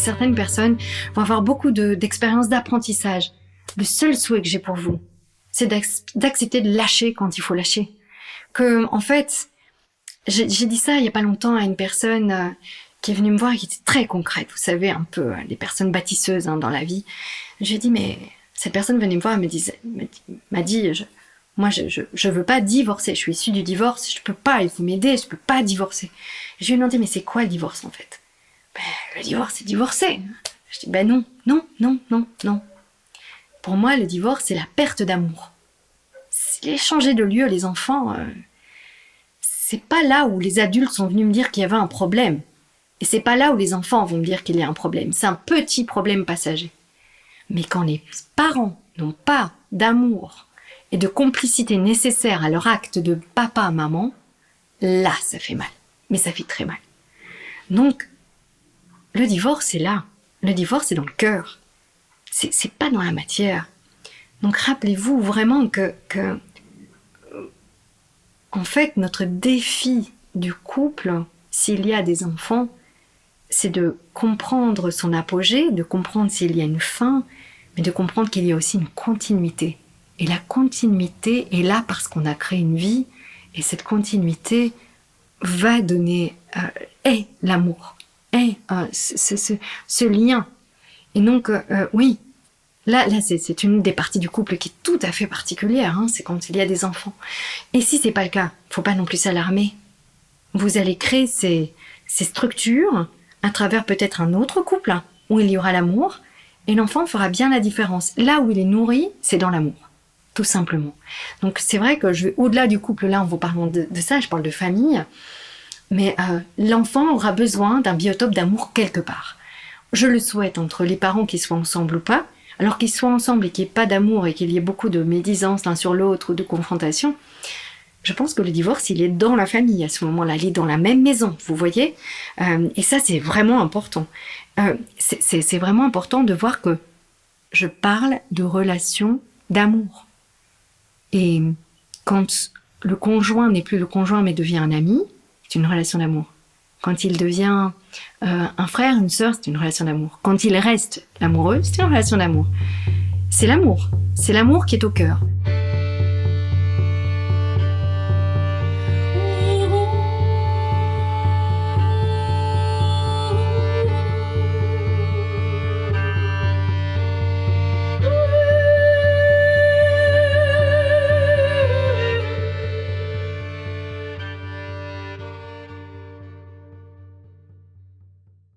certaines personnes vont avoir beaucoup d'expériences d'apprentissage. Le seul souhait que j'ai pour vous, c'est d'accepter de lâcher quand il faut lâcher. Que, en fait, j'ai dit ça il y a pas longtemps à une personne qui est venue me voir et qui était très concrète. Vous savez, un peu les personnes bâtisseuses dans la vie. J'ai dit, mais cette personne venait me voir et m'a dit, moi, je veux pas divorcer. Je suis issue du divorce. Je peux pas. Il faut m'aider. Je peux pas divorcer. Je lui ai demandé, mais c'est quoi le divorce, en fait? Le divorce, c'est divorcer. Je dis, non. Pour moi, le divorce, c'est la perte d'amour. C'est changer de lieu, les enfants. C'est pas là où les adultes sont venus me dire qu'il y avait un problème. Et c'est pas là où les enfants vont me dire qu'il y a un problème. C'est un petit problème passager. Mais quand les parents n'ont pas d'amour et de complicité nécessaire à leur acte de papa-maman, là, ça fait mal. Mais ça fait très mal. Donc, le divorce, c'est là. Le divorce, c'est dans le cœur. C'est pas dans la matière. Donc, rappelez-vous vraiment que en fait, notre défi du couple, s'il y a des enfants, c'est de comprendre son apogée, de comprendre s'il y a une fin, mais de comprendre qu'il y a aussi une continuité. Et la continuité est là parce qu'on a créé une vie, et cette continuité va donner l'amour, ce lien. Et donc, oui, là c'est une des parties du couple qui est tout à fait particulière, c'est quand il y a des enfants. Et si c'est pas le cas, faut pas non plus s'alarmer. Vous allez créer ces structures à travers peut-être un autre couple où il y aura l'amour, et l'enfant fera bien la différence. Là où il est nourri, c'est dans l'amour. Tout simplement. Donc c'est vrai que je vais au-delà du couple, là en vous parlant de ça, je parle de famille, mais l'enfant aura besoin d'un biotope d'amour quelque part. Je le souhaite entre les parents qui soient ensemble ou pas, alors qu'ils soient ensemble et qu'il n'y ait pas d'amour et qu'il y ait beaucoup de médisance l'un sur l'autre ou de confrontation. Je pense que le divorce, il est dans la famille à ce moment-là, il est dans la même maison, vous voyez, et ça c'est vraiment important. C'est vraiment important de voir que je parle de relations d'amour. Et quand le conjoint n'est plus le conjoint mais devient un ami, c'est une relation d'amour. Quand il devient un frère, une sœur, c'est une relation d'amour. Quand il reste l'amoureux, c'est une relation d'amour. C'est l'amour qui est au cœur.